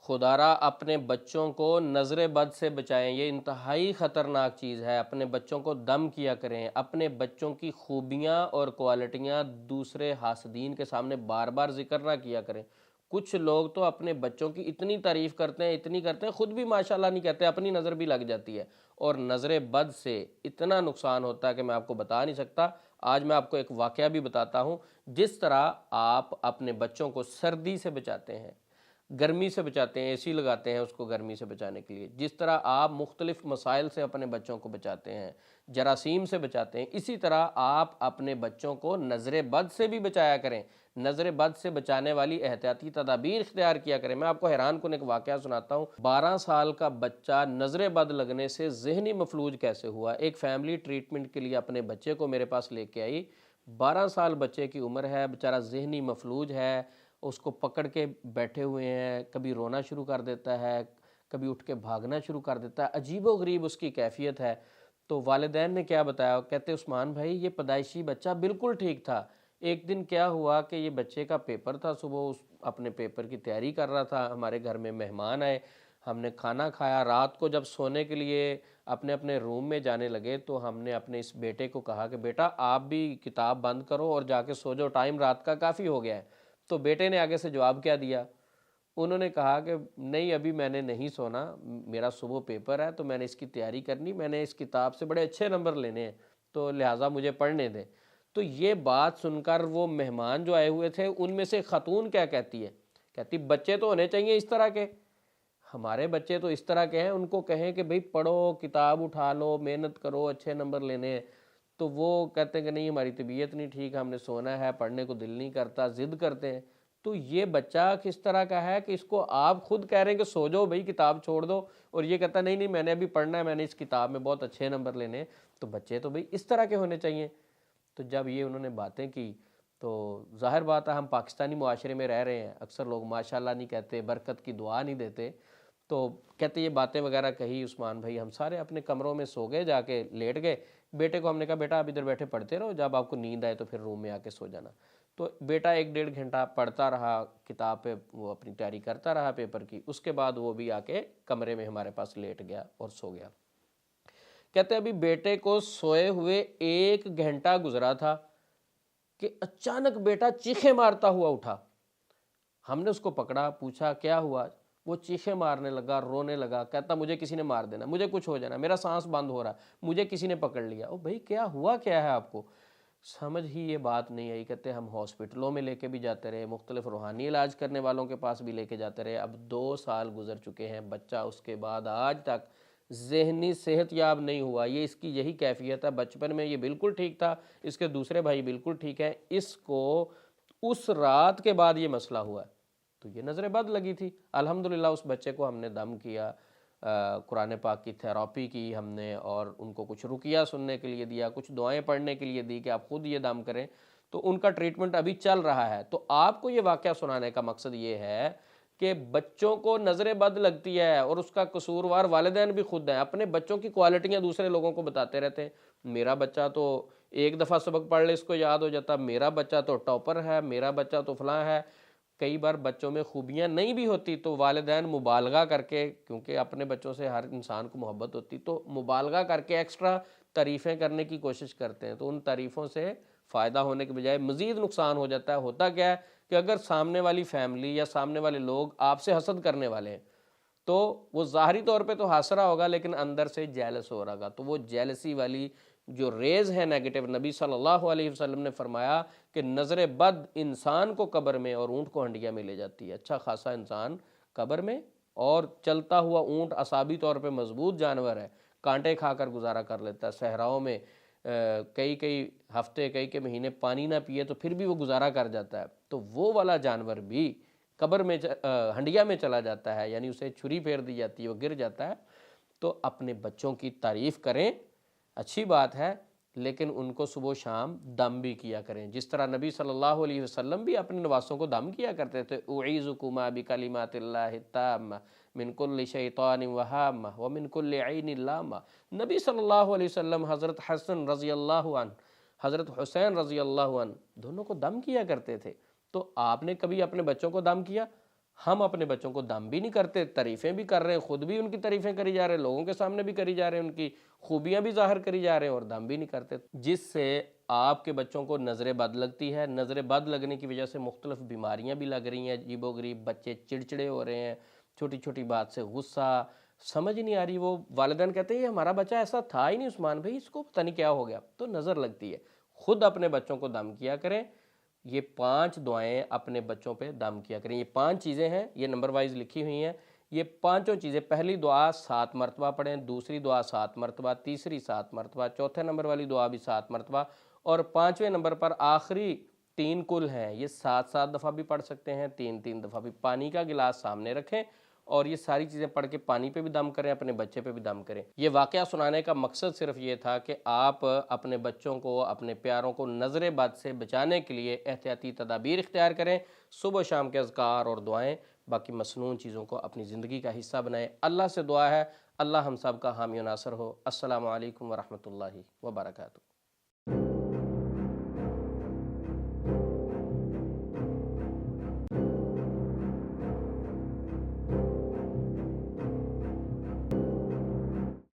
خدارا اپنے بچوں کو نظر بد سے بچائیں، یہ انتہائی خطرناک چیز ہے۔ اپنے بچوں کو دم کیا کریں، اپنے بچوں کی خوبیاں اور کوالٹیاں دوسرے حاسدین کے سامنے بار بار ذکر نہ کیا کریں۔ کچھ لوگ تو اپنے بچوں کی اتنی تعریف کرتے ہیں، اتنی کرتے ہیں، خود بھی ماشاءاللہ نہیں کہتے، اپنی نظر بھی لگ جاتی ہے، اور نظر بد سے اتنا نقصان ہوتا ہے کہ میں آپ کو بتا نہیں سکتا۔ آج میں آپ کو ایک واقعہ بھی بتاتا ہوں، جس طرح آپ اپنے بچوں کو سردی سے بچاتے ہیں، گرمی سے بچاتے ہیں، اے سی لگاتے ہیں اس کو گرمی سے بچانے کے لیے، جس طرح آپ مختلف مسائل سے اپنے بچوں کو بچاتے ہیں، جراثیم سے بچاتے ہیں، اسی طرح آپ اپنے بچوں کو نظر بد سے بھی بچایا کریں۔ نظر بد سے بچانے والی احتیاطی تدابیر اختیار کیا کریں۔ میں آپ کو حیران کن ایک واقعہ سناتا ہوں۔ 12 سال کا بچہ نظر بد لگنے سے ذہنی مفلوج کیسے ہوا۔ ایک فیملی ٹریٹمنٹ کے لیے اپنے بچے کو میرے پاس لے کے آئی۔ 12 سال بچے کی عمر ہے، بیچارہ ذہنی مفلوج ہے، اس کو پکڑ کے بیٹھے ہوئے ہیں، کبھی رونا شروع کر دیتا ہے، کبھی اٹھ کے بھاگنا شروع کر دیتا ہے، عجیب و غریب اس کی کیفیت ہے۔ تو والدین نے کیا بتایا، کہتے عثمان بھائی یہ پیدائشی بچہ بالکل ٹھیک تھا۔ ایک دن کیا ہوا کہ یہ بچے کا پیپر تھا، صبح اپنے پیپر کی تیاری کر رہا تھا، ہمارے گھر میں مہمان آئے، ہم نے کھانا کھایا، رات کو جب سونے کے لیے اپنے اپنے روم میں جانے لگے تو ہم نے اپنے اس بیٹے کو کہا کہ بیٹا آپ بھی کتاب بند کرو اور جا کے سو جاؤ، ٹائم رات کا کافی ہو گیا ہے۔ تو بیٹے نے آگے سے جواب کیا دیا، انہوں نے کہا کہ نہیں ابھی میں نے نہیں سونا، میرا صبح پیپر ہے تو میں نے اس کی تیاری کرنی، میں نے اس کتاب سے بڑے اچھے نمبر لینے ہیں، تو لہٰذا مجھے پڑھنے دیں۔ تو یہ بات سن کر وہ مہمان جو آئے ہوئے تھے ان میں سے خاتون کیا کہتی ہے، کہتی بچے تو ہونے چاہیے اس طرح کے، ہمارے بچے تو اس طرح کے ہیں، ان کو کہیں کہ بھئی پڑھو، کتاب اٹھا لو، محنت کرو، اچھے نمبر لینے ہیں، تو وہ کہتے ہیں کہ نہیں ہماری طبیعت نہیں ٹھیک، ہم نے سونا ہے، پڑھنے کو دل نہیں کرتا، ضد کرتے ہیں۔ تو یہ بچہ کس طرح کا ہے کہ اس کو آپ خود کہہ رہے ہیں کہ سو جاؤ بھئی کتاب چھوڑ دو، اور یہ کہتا نہیں نہیں میں نے ابھی پڑھنا ہے، میں نے اس کتاب میں بہت اچھے نمبر لینے ہیں۔ تو بچے تو بھئی اس طرح کے ہونے چاہیے۔ تو جب یہ انہوں نے باتیں کی تو ظاہر بات ہے ہم پاکستانی معاشرے میں رہ رہے ہیں، اکثر لوگ ماشاءاللہ نہیں کہتے، برکت کی دعا نہیں دیتے، تو کہتے یہ باتیں وغیرہ کہی عثمان بھائی، ہم سارے اپنے کمروں میں سو گئے، جا کے لیٹ گئے۔ بیٹے کو ہم نے کہا بیٹا آپ ادھر بیٹھے پڑھتے رہو، جب آپ کو نیند آئے تو پھر روم میں آ کے سو جانا۔ تو بیٹا 1 ڈیڑھ گھنٹہ پڑھتا رہا کتاب پہ، وہ اپنی تیاری کرتا رہا پیپر کی، اس کے بعد وہ بھی آ کے کمرے میں ہمارے پاس لیٹ گیا اور سو گیا۔ کہتے ابھی بیٹے کو سوئے ہوئے 1 گھنٹہ گزرا تھا کہ اچانک بیٹا چیخیں مارتا ہوا اٹھا۔ ہم نے اس کو پکڑا، پوچھا کیا ہوا، وہ چیخیں مارنے لگا، رونے لگا، کہتا مجھے کسی نے مار دینا، مجھے کچھ ہو جانا، میرا سانس بند ہو رہا، مجھے کسی نے پکڑ لیا۔ او بھائی کیا ہوا کیا ہے آپ کو؟ سمجھ ہی یہ بات نہیں آئی۔ کہتے ہم ہاسپٹلوں میں لے کے بھی جاتے رہے، مختلف روحانی علاج کرنے والوں کے پاس بھی لے کے جاتے رہے، اب 2 سال گزر چکے ہیں، بچہ اس کے بعد آج تک ذہنی صحت یاب نہیں ہوا۔ یہ اس کی یہی کیفیت ہے، بچپن میں یہ بالکل ٹھیک تھا، اس کے دوسرے بھائی بالکل ٹھیک ہیں، اس کو اس رات کے بعد یہ مسئلہ ہوا ہے۔ تو یہ نظر بد لگی تھی۔ الحمدللہ اس بچے کو ہم نے دم کیا، قرآن پاک کی تھیراپی کی ہم نے، اور ان کو کچھ رقیہ سننے کے لیے دیا، کچھ دعائیں پڑھنے کے لیے دی کہ آپ خود یہ دم کریں، تو ان کا ٹریٹمنٹ ابھی چل رہا ہے۔ تو آپ کو یہ واقعہ سنانے کا مقصد یہ ہے کہ بچوں کو نظر بد لگتی ہے اور اس کا قصوروار والدین بھی خود ہیں، اپنے بچوں کی کوالٹیاں دوسرے لوگوں کو بتاتے رہتے ہیں، میرا بچہ تو ایک دفعہ سبق پڑھ لے اس کو یاد ہو جاتا، میرا بچہ تو ٹاپر ہے، میرا بچہ تو فلاں ہے۔ کئی بار بچوں میں خوبیاں نہیں بھی ہوتی تو والدین مبالغہ کر کے، کیونکہ اپنے بچوں سے ہر انسان کو محبت ہوتی، تو مبالغہ کر کے ایکسٹرا تعریفیں کرنے کی کوشش کرتے ہیں، تو ان تعریفوں سے فائدہ ہونے کے بجائے مزید نقصان ہو جاتا ہے۔ ہوتا کیا ہے کہ اگر سامنے والی فیملی یا سامنے والے لوگ آپ سے حسد کرنے والے ہیں تو وہ ظاہری طور پہ تو ہنس رہا ہوگا لیکن اندر سے جیلس ہو رہا ہوگا، تو وہ جیلسی والی جو ریز ہے نیگیٹو، نبی صلی اللہ علیہ وسلم نے فرمایا کہ نظر بد انسان کو قبر میں اور اونٹ کو ہنڈیا میں لے جاتی ہے۔ اچھا خاصا انسان قبر میں، اور چلتا ہوا اونٹ اعصابی طور پہ مضبوط جانور ہے، کانٹے کھا کر گزارا کر لیتا ہے، صحراؤں میں کئی ہفتے کئی مہینے پانی نہ پیے تو پھر بھی وہ گزارا کر جاتا ہے، تو وہ والا جانور بھی قبر میں ہنڈیا میں چلا جاتا ہے، یعنی اسے چھری پھیر دی جاتی ہے، وہ گر جاتا ہے۔ تو اپنے بچوں کی تعریف کریں، اچھی بات ہے، لیکن ان کو صبح و شام دم بھی کیا کریں، جس طرح نبی صلی اللہ علیہ وسلم بھی اپنے نواسوں کو دم کیا کرتے تھے۔ اعیذکما بکلمات اللہ التامہ من کل شیطان وہامہ ومن کل عین لامہ۔ نبی صلی اللہ علیہ وسلم حضرت حسن رضی اللہ عنہ، حضرت حسین رضی اللہ عنہ، دونوں کو دم کیا کرتے تھے۔ تو آپ نے کبھی اپنے بچوں کو دم کیا؟ ہم اپنے بچوں کو دم بھی نہیں کرتے، تعریفیں بھی کر رہے ہیں، خود بھی ان کی تعریفیں کری جا رہے ہیں، لوگوں کے سامنے بھی کری جا رہے ہیں، ان کی خوبیاں بھی ظاہر کری جا رہے ہیں اور دم بھی نہیں کرتے، جس سے آپ کے بچوں کو نظر بد لگتی ہے۔ نظر بد لگنے کی وجہ سے مختلف بیماریاں بھی لگ رہی ہیں، عجیب و غریب بچے چڑچڑے ہو رہے ہیں، چھوٹی چھوٹی بات سے غصہ، سمجھ نہیں آ رہی۔ وہ والدین کہتے ہیں یہ ہمارا بچہ ایسا تھا ہی نہیں عثمان بھائی، اس کو پتہ نہیں کیا ہو گیا، تو نظر لگتی ہے۔ خود اپنے بچوں کو دم کیا کریں، یہ 5 دعائیں اپنے بچوں پہ دم کیا کریں۔ یہ 5 چیزیں ہیں، یہ نمبر وائز لکھی ہوئی ہیں، یہ 5 چیزیں۔ پہلی دعا 7 مرتبہ پڑھیں، دوسری دعا 7 مرتبہ، تیسری 7 مرتبہ، چوتھے نمبر والی دعا بھی 7 مرتبہ، اور 5ویں نمبر پر آخری 3 کل ہیں، یہ 7 دفعہ بھی پڑھ سکتے ہیں، 3 دفعہ بھی۔ پانی کا گلاس سامنے رکھیں اور یہ ساری چیزیں پڑھ کے پانی پہ بھی دم کریں، اپنے بچے پہ بھی دم کریں۔ یہ واقعہ سنانے کا مقصد صرف یہ تھا کہ آپ اپنے بچوں کو، اپنے پیاروں کو نظر بد سے بچانے کے لیے احتیاطی تدابیر اختیار کریں، صبح و شام کے اذکار اور دعائیں، باقی مسنون چیزوں کو اپنی زندگی کا حصہ بنائیں۔ اللہ سے دعا ہے اللہ ہم سب کا حامی و ناصر ہو۔ السلام علیکم ورحمۃ اللہ وبرکاتہ۔